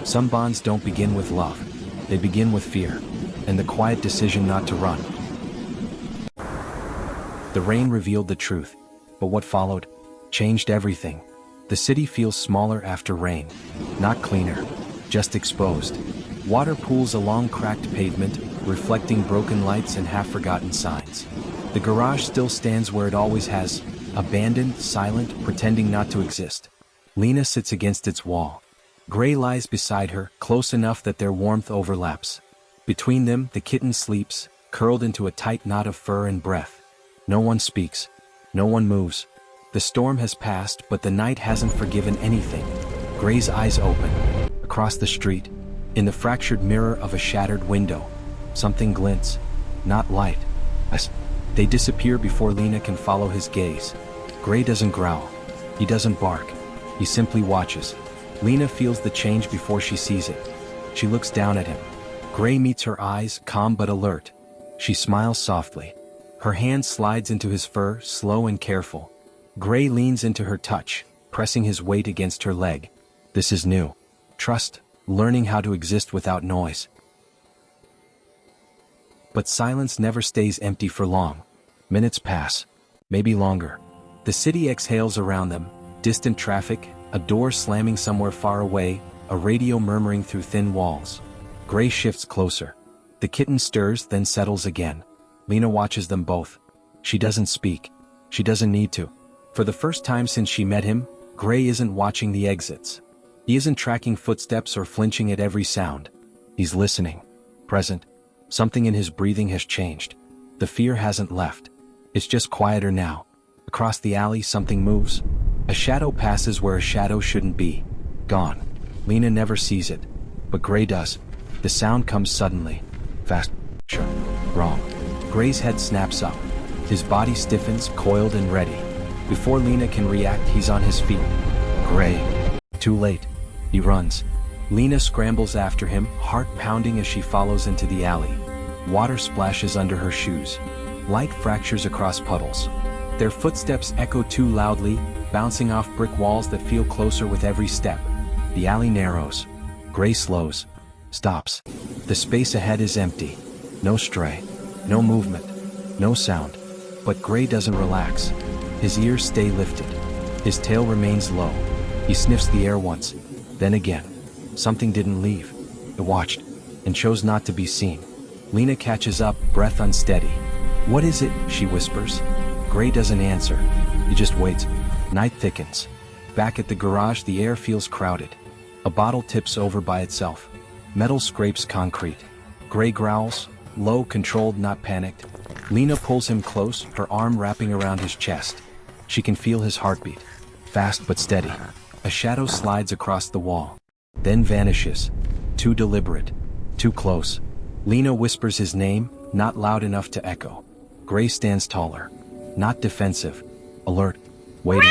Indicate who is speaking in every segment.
Speaker 1: Some bonds don't begin with love. They begin with fear, and the quiet decision not to run. The rain revealed the truth, but what followed changed everything. The city feels smaller after rain, not cleaner, just exposed. Water pools along cracked pavement, reflecting broken lights and half-forgotten signs. The garage still stands where it always has, abandoned, silent, pretending not to exist. Lena sits against its wall. Gray lies beside her, close enough that their warmth overlaps. Between them, the kitten sleeps, curled into a tight knot of fur and breath. No one speaks. No one moves. The storm has passed, but the night hasn't forgiven anything. Gray's eyes open. Across the street, in the fractured mirror of a shattered window, something glints. Not light. They disappear before Lena can follow his gaze. Gray doesn't growl. He doesn't bark. He simply watches. Lena feels the change before she sees it. She looks down at him. Gray meets her eyes, calm but alert. She smiles softly. Her hand slides into his fur, slow and careful. Gray leans into her touch, pressing his weight against her leg. This is new. Trust, learning how to exist without noise. But silence never stays empty for long. Minutes pass, maybe longer. The city exhales around them, distant traffic, a door slamming somewhere far away, a radio murmuring through thin walls. Gray shifts closer. The kitten stirs, then settles again. Lena watches them both. She doesn't speak. She doesn't need to. For the first time since she met him, Gray isn't watching the exits. He isn't tracking footsteps or flinching at every sound. He's listening. Present. Something in his breathing has changed. The fear hasn't left. It's just quieter now. Across the alley, something moves. A shadow passes where a shadow shouldn't be. Gone. Lena never sees it, but Gray does. The sound comes suddenly. Fast. Sure. Wrong. Gray's head snaps up. His body stiffens, coiled and ready. Before Lena can react, he's on his feet. Gray. Too late. He runs. Lena scrambles after him, heart pounding as she follows into the alley. Water splashes under her shoes. Light fractures across puddles. Their footsteps echo too loudly, bouncing off brick walls that feel closer with every step. The alley narrows. Gray slows. Stops. The space ahead is empty. No stray. No movement. No sound. But Gray doesn't relax. His ears stay lifted. His tail remains low. He sniffs the air once, then again. Something didn't leave. It watched, and chose not to be seen. Lena catches up, breath unsteady. "What is it?" she whispers. Gray doesn't answer. He just waits. Night thickens. Back at the garage, the air feels crowded. A bottle tips over by itself. Metal scrapes concrete. Gray growls, low, controlled, not panicked. Lena pulls him close, her arm wrapping around his chest. She can feel his heartbeat. Fast but steady. A shadow slides across the wall. Then vanishes. Too deliberate. Too close. Lena whispers his name, not loud enough to echo. Gray stands taller. Not defensive. Alert. Waiting.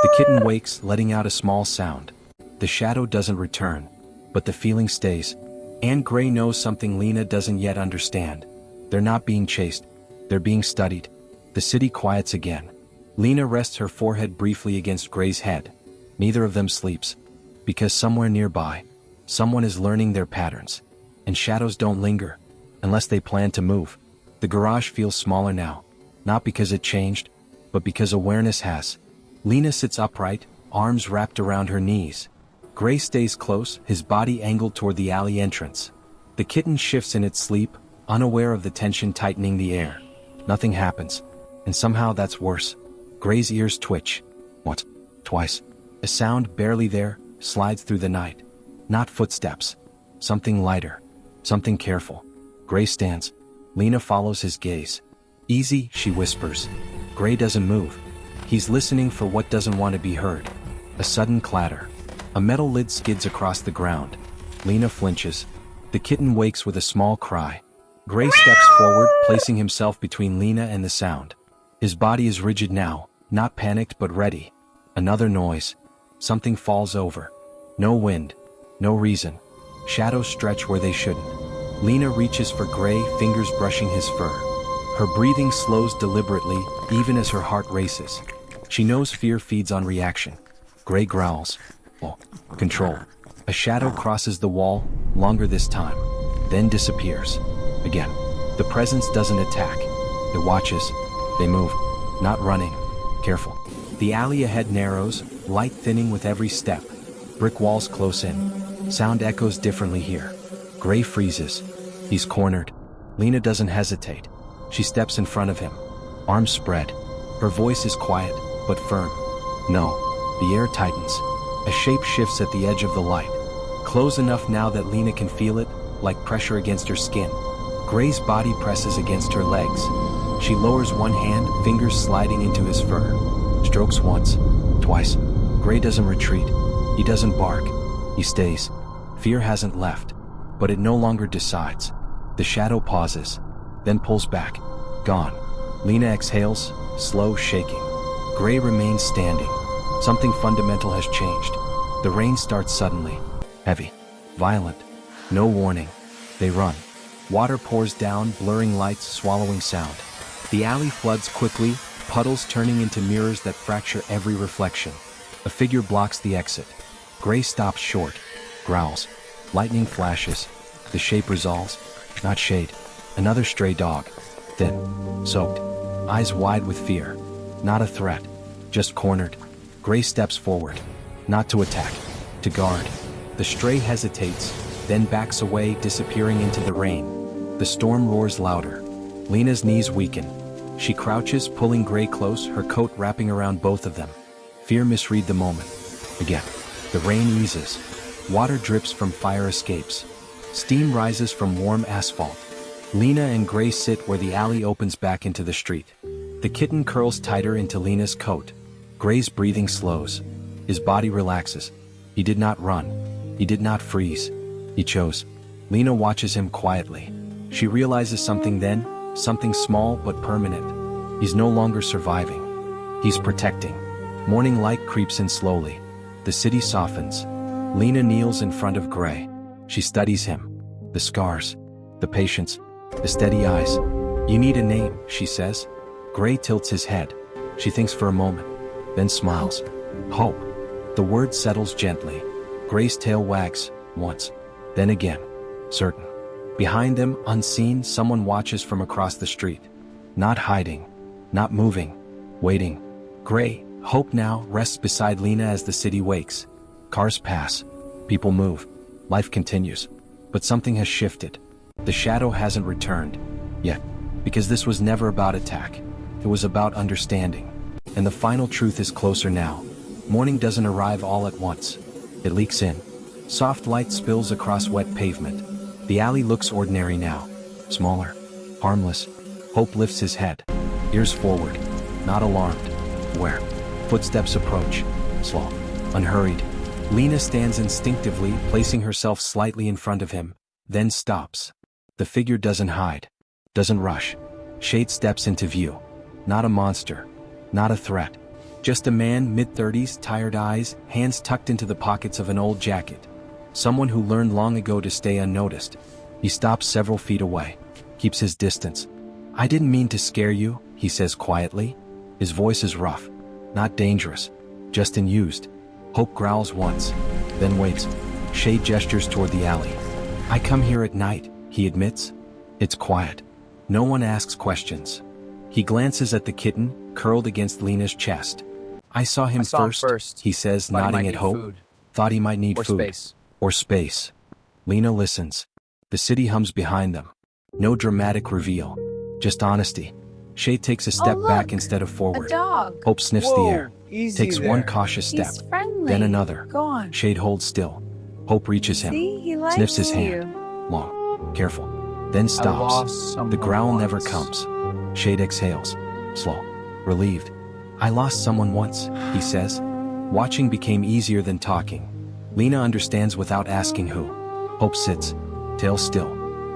Speaker 1: The kitten wakes, letting out a small sound. The shadow doesn't return, but the feeling stays. And Gray knows something Lena doesn't yet understand. They're not being chased. They're being studied. The city quiets again. Lena rests her forehead briefly against Gray's head. Neither of them sleeps. Because somewhere nearby, someone is learning their patterns. And shadows don't linger, unless they plan to move. The garage feels smaller now. Not because it changed, but because awareness has. Lena sits upright, arms wrapped around her knees. Gray stays close, his body angled toward the alley entrance. The kitten shifts in its sleep, unaware of the tension tightening the air. Nothing happens. And somehow that's worse. Gray's ears twitch. Once. Twice. A sound barely there, slides through the night. Not footsteps. Something lighter. Something careful. Gray stands. Lena follows his gaze. "Easy," she whispers. Gray doesn't move. He's listening for what doesn't want to be heard. A sudden clatter. A metal lid skids across the ground. Lena flinches. The kitten wakes with a small cry. Gray steps forward, placing himself between Lena and the sound. His body is rigid now, not panicked but ready. Another noise. Something falls over. No wind. No reason. Shadows stretch where they shouldn't. Lena reaches for Gray, fingers brushing his fur. Her breathing slows deliberately, even as her heart races. She knows fear feeds on reaction. Gray growls. Oh, control. A shadow crosses the wall, longer this time, then disappears. Again. The presence doesn't attack. It watches. They move. Not running. Careful. The alley ahead narrows, light thinning with every step. Brick walls close in. Sound echoes differently here. Gray freezes. He's cornered. Lena doesn't hesitate. She steps in front of him. Arms spread. Her voice is quiet, but firm. No. The air tightens. A shape shifts at the edge of the light. Close enough now that Lena can feel it, like pressure against her skin. Gray's body presses against her legs. She lowers one hand, fingers sliding into his fur. Strokes once, twice. Gray doesn't retreat. He doesn't bark. He stays. Fear hasn't left, but it no longer decides. The shadow pauses, then pulls back. Gone. Lena exhales, slow, shaking. Gray remains standing. Something fundamental has changed. The rain starts suddenly. Heavy. Violent. No warning. They run. Water pours down, blurring lights, swallowing sound. The alley floods quickly, puddles turning into mirrors that fracture every reflection. A figure blocks the exit. Gray stops short, growls. Lightning flashes. The shape resolves. Not shade. Another stray dog. Thin. Soaked. Eyes wide with fear. Not a threat. Just cornered. Gray steps forward. Not to attack. To guard. The stray hesitates, then backs away, disappearing into the rain. The storm roars louder. Lena's knees weaken. She crouches, pulling Gray close, her coat wrapping around both of them. Fear misread the moment. Again. The rain eases. Water drips from fire escapes. Steam rises from warm asphalt. Lena and Gray sit where the alley opens back into the street. The kitten curls tighter into Lena's coat. Gray's breathing slows. His body relaxes. He did not run. He did not freeze. He chose. Lena watches him quietly. She realizes something then, something small but permanent. He's no longer surviving. He's protecting. Morning light creeps in slowly. The city softens. Lena kneels in front of Gray. She studies him. The scars. The patience. The steady eyes. You need a name, she says. Gray tilts his head. She thinks for a moment, then smiles. Hope. The word settles gently. Gray's tail wags, once, then again. Certain. Behind them, unseen, someone watches from across the street. Not hiding. Not moving. Waiting. Gray, hope now, rests beside Lena as the city wakes. Cars pass. People move. Life continues. But something has shifted. The shadow hasn't returned. Yet. Because this was never about attack. It was about understanding. And the final truth is closer now. Morning doesn't arrive all at once. It leaks in. Soft light spills across wet pavement. The alley looks ordinary now. Smaller. Harmless. Hope lifts his head. Ears forward. Not alarmed. Aware. Footsteps approach. Slow. Unhurried. Lena stands instinctively, placing herself slightly in front of him, then stops. The figure doesn't hide. Doesn't rush. Shade steps into view. Not a monster. Not a threat. Just a man, mid-30s, tired eyes, hands tucked into the pockets of an old jacket. Someone who learned long ago to stay unnoticed. He stops several feet away. Keeps his distance. I didn't mean to scare you, he says quietly. His voice is rough. Not dangerous. Just unused. Hope growls once, then waits. Shade gestures toward the alley. I come here at night, he admits. It's quiet. No one asks questions. He glances at the kitten, curled against Lena's chest. I saw him first, he says, nodding at Hope.
Speaker 2: Food.
Speaker 1: Thought he might need
Speaker 2: Or
Speaker 1: food.
Speaker 2: space.
Speaker 1: Or space. Lena listens. The city hums behind them. No dramatic reveal. Just honesty. Shade takes a step back instead of forward.
Speaker 3: A dog.
Speaker 1: Hope sniffs the air.
Speaker 2: Easy
Speaker 1: Takes
Speaker 2: there.
Speaker 1: one cautious step.
Speaker 3: He's friendly.
Speaker 1: Then another.
Speaker 3: Go on.
Speaker 1: Shade holds still. Hope reaches him.
Speaker 3: See, he likes
Speaker 1: Sniffs his
Speaker 3: you.
Speaker 1: hand. Long. Careful. Then stops.
Speaker 2: lost someone
Speaker 1: The growl never
Speaker 2: once.
Speaker 1: comes. Shade exhales. Slow. Relieved. I lost someone once, he says. Watching became easier than talking. Lena understands without asking who. Hope sits. Tail still.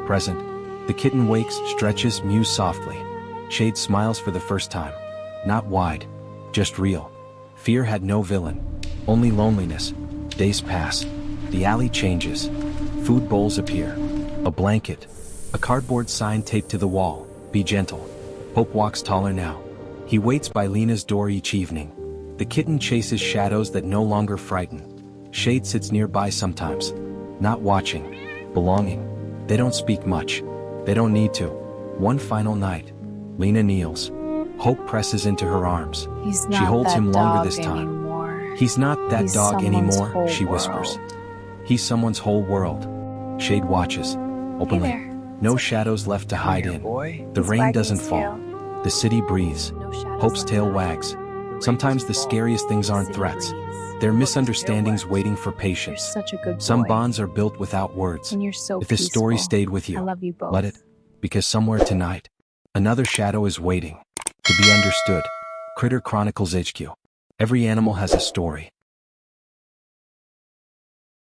Speaker 1: Present. The kitten wakes, stretches, mews softly. Shade smiles for the first time. Not wide. Just real. Fear had no villain. Only loneliness. Days pass. The alley changes. Food bowls appear. A blanket. A cardboard sign taped to the wall. Be gentle. Hope walks taller now. He waits by Lena's door each evening. The kitten chases shadows that no longer frighten. Shade sits nearby sometimes. Not watching. Belonging. They don't speak much. They don't need to. One final night. Lena kneels. Hope presses into her arms.
Speaker 2: He's not
Speaker 1: She holds
Speaker 2: that
Speaker 1: him longer
Speaker 2: dog
Speaker 1: this time.
Speaker 2: anymore.
Speaker 1: He's not that
Speaker 2: He's
Speaker 1: dog
Speaker 2: someone's
Speaker 1: anymore,
Speaker 2: whole
Speaker 1: she whispers.
Speaker 2: world.
Speaker 1: He's someone's whole world. Shade watches. Openly.
Speaker 2: Hey there.
Speaker 1: No
Speaker 2: It's okay.
Speaker 1: shadows left to hide in.
Speaker 3: Boy.
Speaker 1: The
Speaker 2: He's
Speaker 1: rain
Speaker 2: wagging
Speaker 1: doesn't
Speaker 2: his
Speaker 1: fall.
Speaker 2: tail.
Speaker 1: The city breathes.
Speaker 2: No shadows
Speaker 1: Hope's
Speaker 2: left
Speaker 1: tail
Speaker 2: behind.
Speaker 1: wags. Sometimes the scariest things aren't
Speaker 2: City
Speaker 1: threats.
Speaker 2: breeze.
Speaker 1: They're misunderstandings waiting for
Speaker 2: You're
Speaker 1: patience.
Speaker 2: such a good boy.
Speaker 1: Some bonds are built without words.
Speaker 2: And you're so
Speaker 1: If this story
Speaker 2: peaceful.
Speaker 1: stayed with
Speaker 2: I
Speaker 1: you,
Speaker 2: love you both.
Speaker 1: let it. Because somewhere tonight, another shadow is waiting to be understood. Critter Chronicles HQ. Every animal has a story.